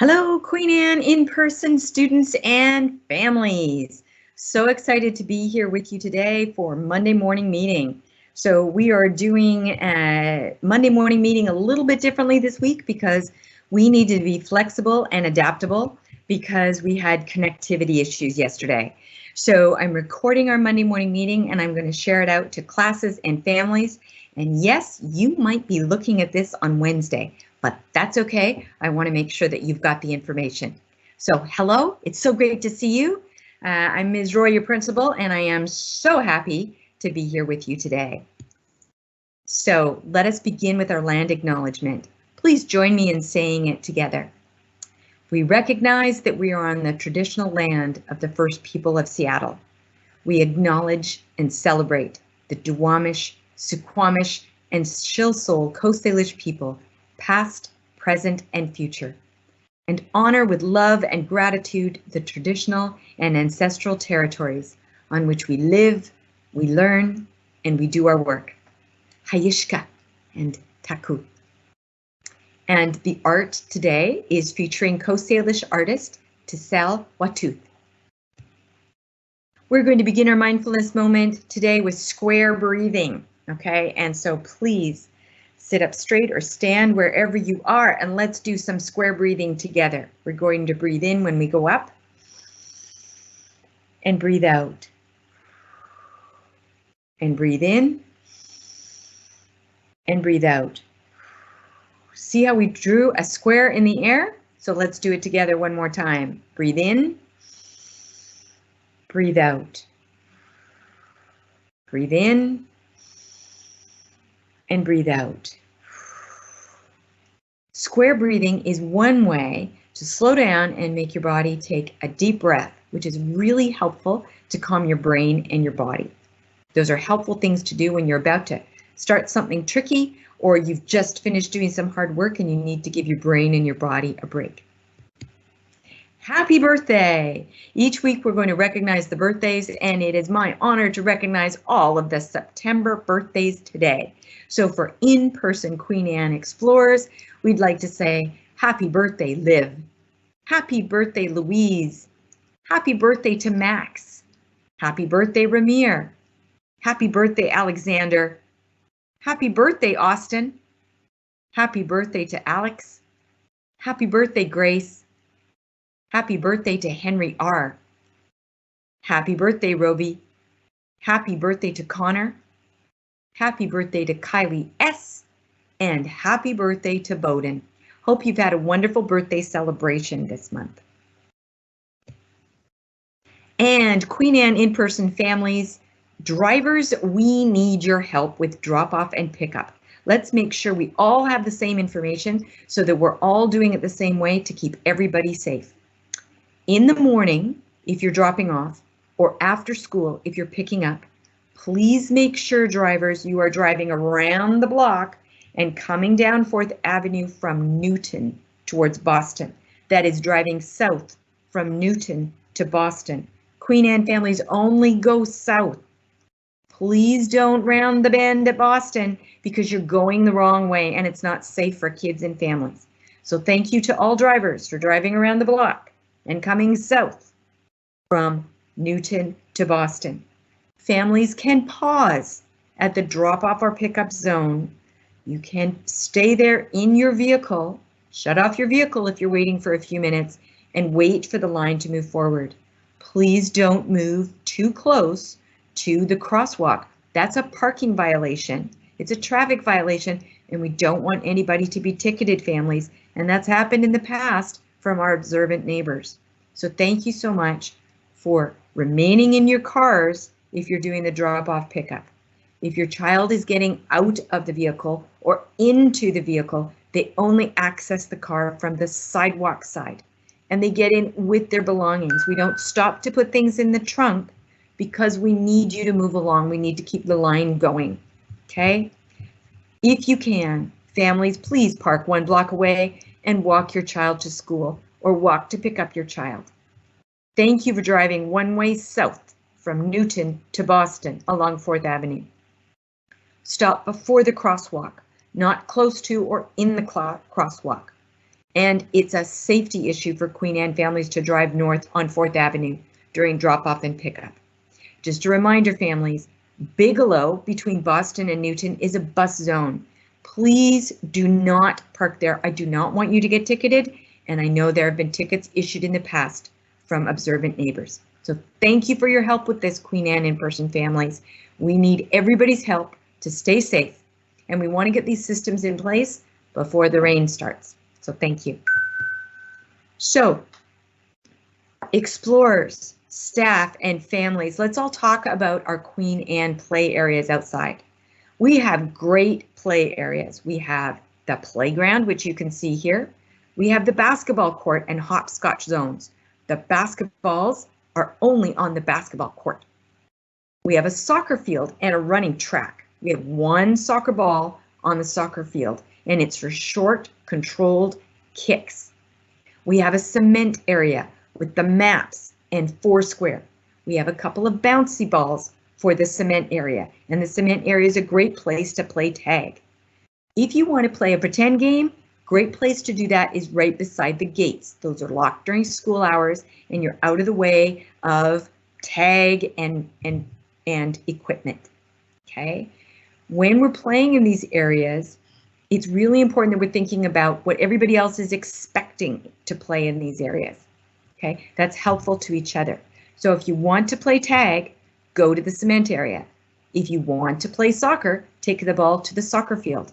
Hello, Queen Anne in-person students and families. So excited to be here with you today for Monday morning meeting. So we are doing a Monday morning meeting a little bit differently this week because we need to be flexible and adaptable because we had connectivity issues yesterday. So I'm recording our Monday morning meeting and I'm going to share it out to classes and families. And yes, you might be looking at this on Wednesday, but that's okay. I want to make sure that you've got the information. So hello, it's so great to see you. I'm Ms. Roy, your principal, and I am so happy to be here with you today. So let us begin with our land acknowledgement. Please join me in saying it together. We recognize that we are on the traditional land of the first people of Seattle. We acknowledge and celebrate the Duwamish, Suquamish, and Shilsole Coast Salish people, past, present, and future, and honor with love and gratitude the traditional and ancestral territories on which we live, we learn, and we do our work. Hayishka and Taku. And the art today is featuring Coast Salish artist Tisel Watuth. We're going to begin our mindfulness moment today with square breathing, okay? And so please sit up straight or stand wherever you are and let's do some square breathing together. We're going to breathe in when we go up and breathe out. And breathe in and breathe out. See how we drew a square in the air? So let's do it together one more time. Breathe in, breathe out. Breathe in and breathe out. Square breathing is one way to slow down and make your body take a deep breath, which is really helpful to calm your brain and your body. Those are helpful things to do when you're about to start something tricky or you've just finished doing some hard work and you need to give your brain and your body a break. Happy birthday! Each week we're going to recognize the birthdays, and it is my honor to recognize all of the September birthdays today. So for in-person Queen Anne Explorers, we'd like to say happy birthday, Liv. Happy birthday, Louise. Happy birthday to Max. Happy birthday, Ramir. Happy birthday, Alexander. Happy birthday, Austin. Happy birthday to Alex. Happy birthday, Grace. Happy birthday to Henry R. Happy birthday, Roby. Happy birthday to Connor. Happy birthday to Kylie S. And happy birthday to Bowden. Hope you've had a wonderful birthday celebration this month. And Queen Anne in-person families, drivers, we need your help with drop-off and pickup. Let's make sure we all have the same information so that we're all doing it the same way to keep everybody safe. In the morning, if you're dropping off, or after school, if you're picking up, please make sure, drivers, you are driving around the block and coming down 4th Avenue from Newton towards Boston. That is driving south from Newton to Boston. Queen Anne families only go south. Please don't round the bend at Boston because you're going the wrong way and it's not safe for kids and families. So thank you to all drivers for driving around the block and coming south from Newton to Boston. Families can pause at the drop-off or pickup zone. You can stay there in your vehicle, shut off your vehicle if you're waiting for a few minutes, and wait for the line to move forward. Please don't move too close to the crosswalk. That's a parking violation. It's a traffic violation, and we don't want anybody to be ticketed, families, and that's happened in the past from our observant neighbors. So thank you so much for remaining in your cars if you're doing the drop-off pickup. If your child is getting out of the vehicle or into the vehicle, they only access the car from the sidewalk side and they get in with their belongings. We don't stop to put things in the trunk because we need you to move along. We need to keep the line going, okay? If you can, families, please park 1 block away and walk your child to school or walk to pick up your child. Thank you for driving one way south from Newton to Boston along 4th Avenue. Stop before the crosswalk, not close to or in the crosswalk. And it's a safety issue for Queen Anne families to drive north on 4th Avenue during drop-off and pickup. Just a reminder, families, Bigelow between Boston and Newton is a bus zone. Please do not park there. I do not want you to get ticketed, and I know there have been tickets issued in the past from observant neighbors. So thank you for your help with this, Queen Anne in-person families. We need everybody's help to stay safe, and we want to get these systems in place before the rain starts. So thank you. So, explorers, staff, and families, let's all talk about our Queen Anne play areas outside. We have great play areas. We have the playground, which you can see here. We have the basketball court and hopscotch zones. The basketballs are only on the basketball court. We have a soccer field and a running track. We have one soccer ball on the soccer field, and it's for short, controlled kicks. We have a cement area with the maps and Foursquare. We have a couple of bouncy balls for the cement area, and the cement area is a great place to play tag. If you want to play a pretend game, great place to do that is right beside the gates. Those are locked during school hours, and you're out of the way of tag and equipment. Okay, when we're playing in these areas, it's really important that we're thinking about what everybody else is expecting to play in these areas. Okay, that's helpful to each other. So if you want to play tag, go to the cement area. If you want to play soccer, take the ball to the soccer field.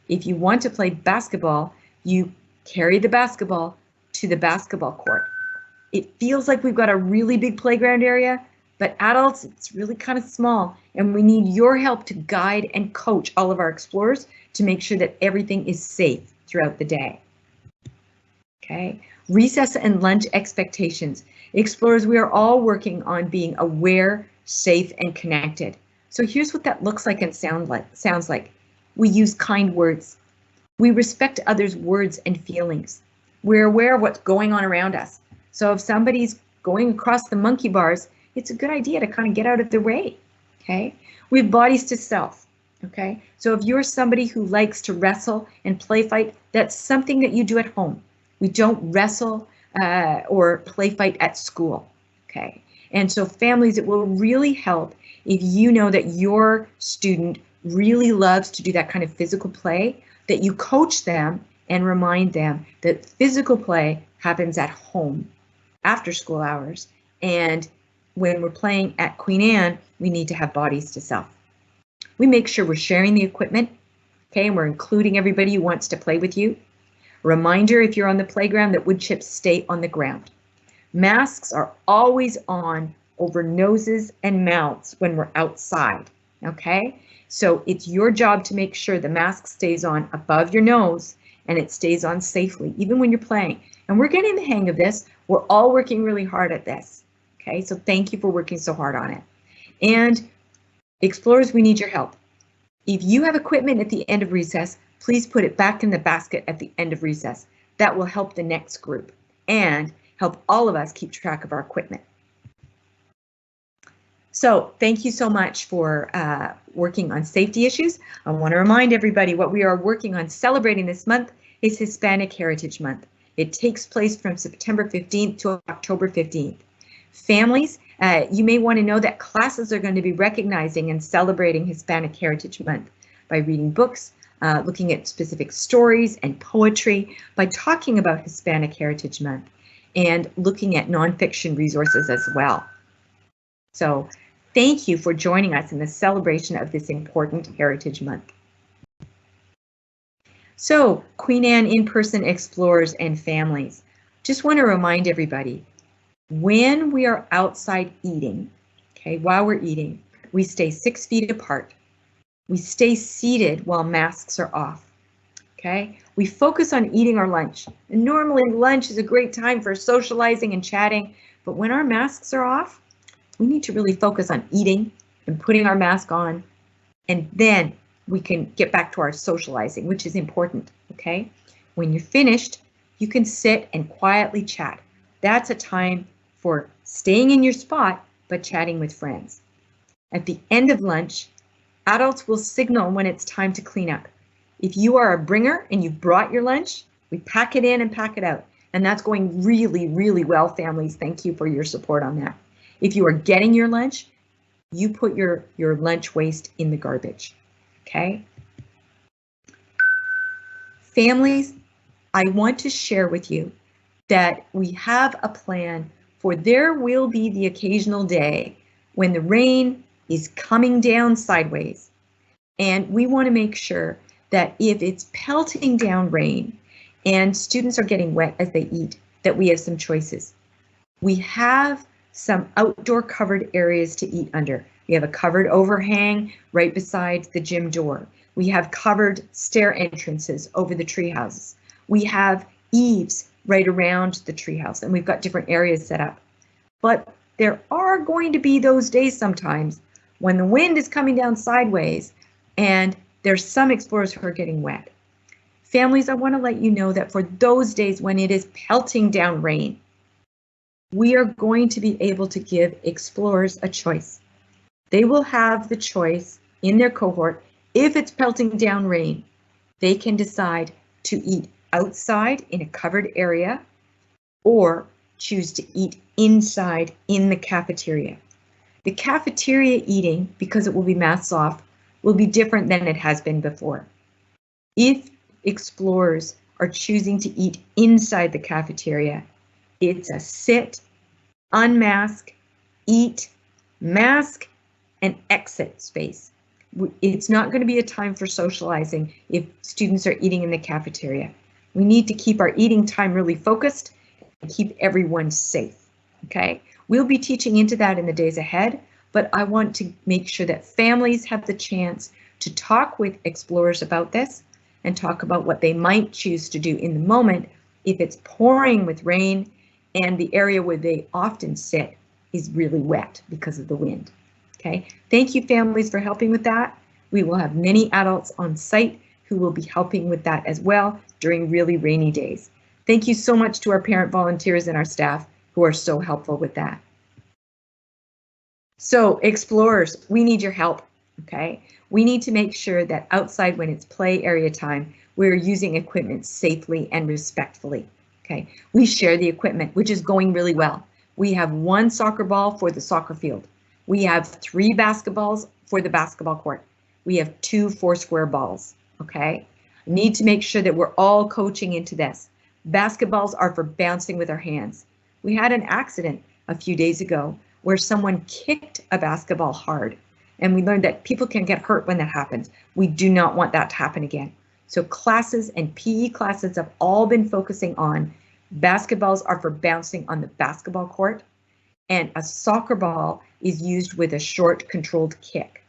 If you want to play basketball, you carry the basketball to the basketball court. It feels like we've got a really big playground area, but adults, it's really kind of small, and we need your help to guide and coach all of our explorers to make sure that everything is safe throughout the day. Okay, recess and lunch expectations. Explorers, we are all working on being aware, safe, and connected. So here's what that looks like and sounds like. We use kind words. We respect others' words and feelings. We're aware of what's going on around us. So if somebody's going across the monkey bars, it's a good idea to kind of get out of their way. Okay, we have bodies to self. Okay, so if you're somebody who likes to wrestle and play fight, that's something that you do at home. We don't wrestle or play fight at school. Okay, and so families, it will really help if you know that your student really loves to do that kind of physical play, that you coach them and remind them that physical play happens at home after school hours. And when we're playing at Queen Anne, we need to have bodies to self. We make sure we're sharing the equipment, okay, and we're including everybody who wants to play with you. Reminder, if you're on the playground, that wood chips stay on the ground. Masks are always on over noses and mouths when we're outside, okay? So it's your job to make sure the mask stays on above your nose and it stays on safely, even when you're playing. And we're getting the hang of this. We're all working really hard at this, okay? So thank you for working so hard on it. And explorers, we need your help. If you have equipment at the end of recess, please put it back in the basket at the end of recess. That will help the next group and help all of us keep track of our equipment. So thank you so much for working on safety issues. I want to remind everybody what we are working on celebrating this month is Hispanic Heritage Month. It takes place from September 15th to October 15th. Families, you may want to know that classes are going to be recognizing and celebrating Hispanic Heritage Month by reading books, looking at specific stories and poetry, by talking about Hispanic Heritage Month, and looking at nonfiction resources as well. So thank you for joining us in the celebration of this important Heritage Month. So Queen Anne in-person explorers and families, just want to remind everybody, when we are outside eating, okay, while we're eating, we stay 6 feet apart. We stay seated while masks are off, okay? We focus on eating our lunch. And normally lunch is a great time for socializing and chatting, but when our masks are off, we need to really focus on eating and putting our mask on, and then we can get back to our socializing, which is important, okay? When you're finished, you can sit and quietly chat. That's a time for staying in your spot, but chatting with friends. At the end of lunch, adults will signal when it's time to clean up. If you are a bringer and you've brought your lunch, We pack it in and pack it out. And that's going really, really well, families. Thank you for your support on that. If you are getting your lunch, you put your lunch waste in the garbage, okay? Families, I want to share with you that we have a plan for there will be the occasional day when the rain is coming down sideways. And we want to make sure that if it's pelting down rain and students are getting wet as they eat, that we have some choices. We have some outdoor covered areas to eat under. We have a covered overhang right beside the gym door. We have covered stair entrances over the tree houses. We have eaves right around the treehouse, and we've got different areas set up. But there are going to be those days sometimes when the wind is coming down sideways and there's some explorers who are getting wet. Families, I want to let you know that for those days when it is pelting down rain, we are going to be able to give explorers a choice. They will have the choice in their cohort, if it's pelting down rain, they can decide to eat outside in a covered area or choose to eat inside in the cafeteria. The cafeteria eating, because it will be masks off, will be different than it has been before. If explorers are choosing to eat inside the cafeteria, it's a sit, unmask, eat, mask, and exit space. It's not going to be a time for socializing if students are eating in the cafeteria. We need to keep our eating time really focused and keep everyone safe, okay? We'll be teaching into that in the days ahead, but I want to make sure that families have the chance to talk with explorers about this and talk about what they might choose to do in the moment if it's pouring with rain and the area where they often sit is really wet because of the wind. Okay, thank you families for helping with that. We will have many adults on site who will be helping with that as well during really rainy days. Thank you so much to our parent volunteers and our staff who are so helpful with that. So explorers, we need your help, okay? We need to make sure that outside when it's play area time, we're using equipment safely and respectfully, okay? We share the equipment, which is going really well. We have one soccer ball for the soccer field. We have 3 basketballs for the basketball court. We have 2 4-square balls, okay? Need to make sure that we're all coaching into this. Basketballs are for bouncing with our hands. We had an accident a few days ago where someone kicked a basketball hard, and we learned that people can get hurt when that happens. We do not want that to happen again. So classes and PE classes have all been focusing on basketballs are for bouncing on the basketball court, and a soccer ball is used with a short controlled kick.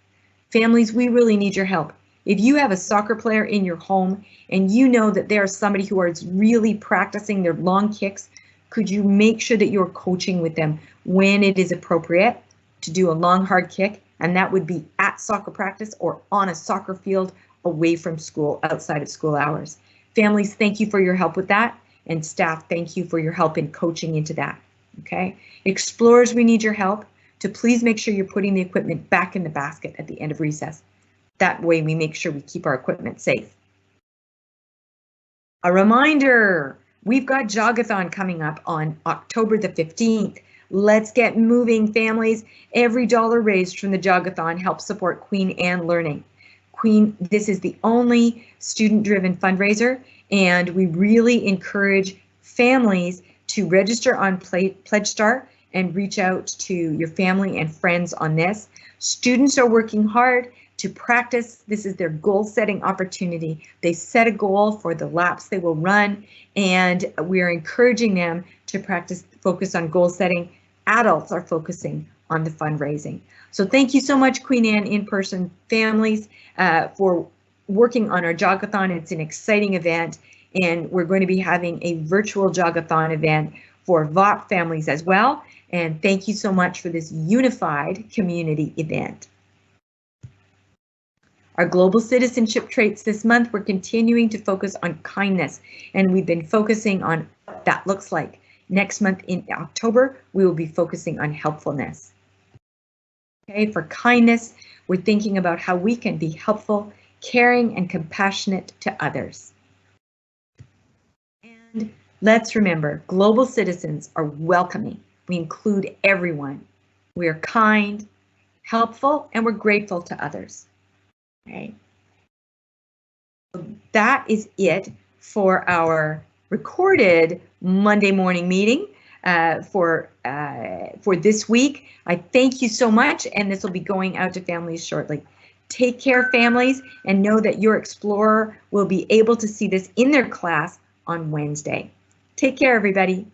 Families, we really need your help. If you have a soccer player in your home and you know that there is somebody who is really practicing their long kicks, could you make sure that you're coaching with them when it is appropriate to do a long hard kick? And that would be at soccer practice or on a soccer field away from school, outside of school hours. Families, thank you for your help with that. And staff, thank you for your help in coaching into that. Okay, explorers, we need your help to please make sure you're putting the equipment back in the basket at the end of recess. That way we make sure we keep our equipment safe. A reminder, we've got Jogathon coming up on October the 15th. Let's get moving, families. Every dollar raised from the Jogathon helps support Queen Anne Learning. This is the only student-driven fundraiser, and we really encourage families to register on Pledge Star and reach out to your family and friends on this. Students are working hard to practice. This is their goal-setting opportunity. They set a goal for the laps they will run, and we're encouraging them to focus on goal setting. Adults are focusing on the fundraising. So thank you so much, Queen Anne in-person families, for working on our Jogathon. It's an exciting event, and we're going to be having a virtual Jogathon event for VOP families as well. And thank you so much for this unified community event. Our global citizenship traits this month, we're continuing to focus on kindness, and we've been focusing on what that looks like. Next month in October, we will be focusing on helpfulness. Okay, for kindness, we're thinking about how we can be helpful, caring, and compassionate to others. let's remember, global citizens are welcoming. We include everyone. We are kind, helpful, and we're grateful to others. Okay. That is it for our recorded Monday morning meeting for this week. I thank you so much, and this will be going out to families shortly. Take care, families, and know that your Explorer will be able to see this in their class on Wednesday. Take care, everybody.